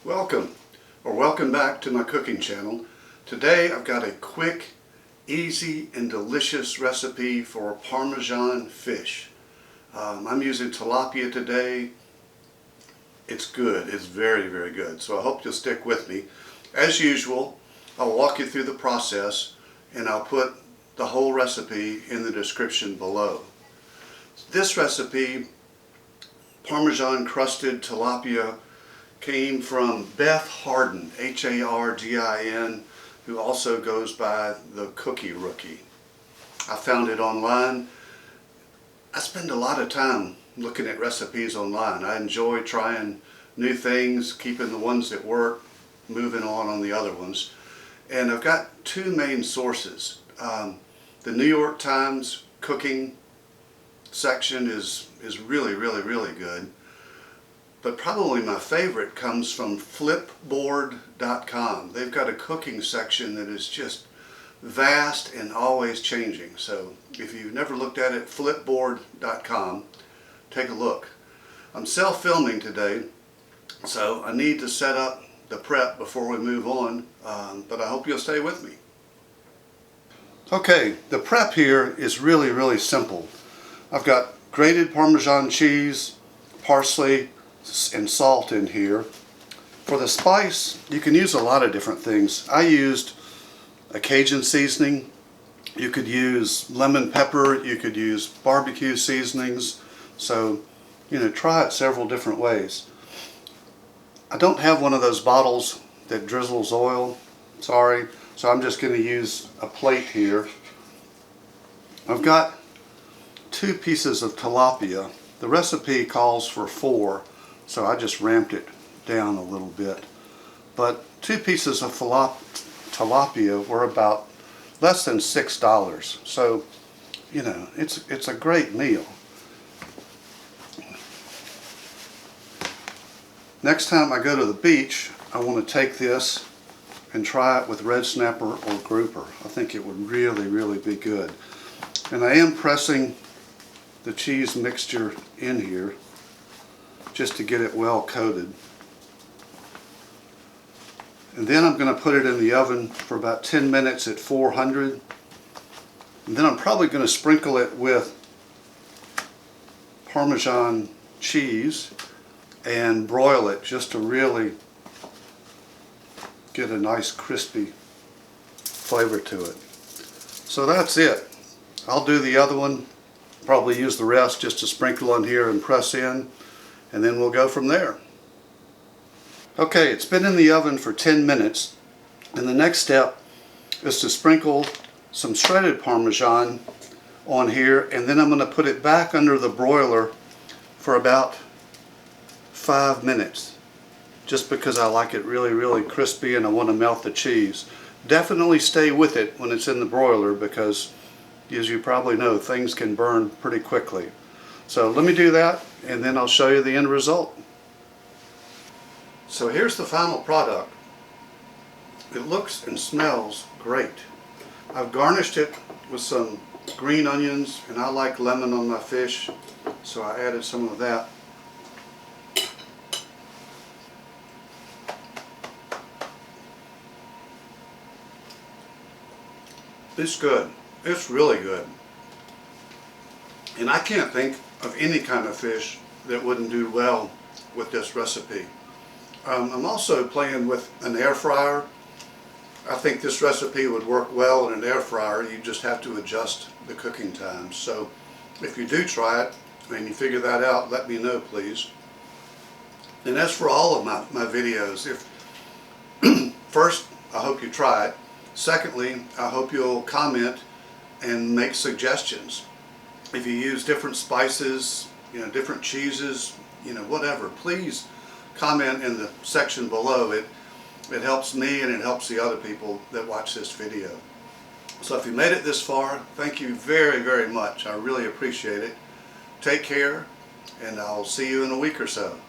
Welcome back to my cooking channel. Today I've got a quick, easy, and delicious recipe for Parmesan fish. I'm using tilapia today. It's good. It's very, very good. So I hope you'll stick with me. As usual, I'll walk you through the process and I'll put the whole recipe in the description below. This recipe, Parmesan crusted tilapia, came from Beth Hardin, H-A-R-D-I-N, who also goes by the Cookie Rookie. I found it online. I spend a lot of time looking at recipes online. I enjoy trying new things, keeping the ones that work, moving on the other ones. And I've got two main sources. The New York Times cooking section is really good. But probably my favorite comes from flipboard.com. They've got a cooking section that is just vast and always changing. So if you've never looked at it, flipboard.com, take a look. I'm self-filming today, so I need to set up the prep before we move on, but I hope you'll stay with me. Okay, the prep here is really simple. I've got grated Parmesan cheese, parsley, and salt in here. For the spice, you can use a lot of different things. I used a Cajun seasoning. You could use lemon pepper. You could use barbecue seasonings. So, try it several different ways. I don't have one of those bottles that drizzles oil, sorry. So I'm just going to use a plate here. I've got 2 pieces of tilapia. The recipe calls for 4. So I just ramped it down a little bit. But 2 pieces of tilapia were about less than $6. So, it's a great meal. Next time I go to the beach, I want to take this and try it with red snapper or grouper. I think it would really be good. And I am pressing the cheese mixture in here just to get it well coated. And then I'm going to put it in the oven for about 10 minutes at 400. And then I'm probably going to sprinkle it with Parmesan cheese and broil it just to really get a nice crispy flavor to it. So that's it. I'll do the other one, probably use the rest just to sprinkle on here and press in. And then we'll go from there. Okay, it's been in the oven for 10 minutes, and the next step is to sprinkle some shredded Parmesan on here, and then I'm going to put it back under the broiler for about 5 minutes, just because I like it really crispy and I want to melt the cheese. Definitely stay with it when it's in the broiler because, as you probably know, things can burn pretty quickly. So let me do that and then I'll show you the end result. So here's the final product. It looks and smells great. I've garnished it with some green onions, and I like lemon on my fish, so I added some of that. It's good. It's really good. And I can't think of any kind of fish that wouldn't do well with this recipe. I'm also playing with an air fryer. I think this recipe would work well in an air fryer. You just have to adjust the cooking time. So if you do try it and you figure that out, let me know, please. And as for all of my videos, first, I hope you try it. Secondly, I hope you'll comment and make suggestions. If you use different spices, different cheeses, whatever, please comment in the section below. It helps me and it helps the other people that watch this video. So if you made it this far, thank you very much. I really appreciate it. Take care, and I'll see you in a week or so.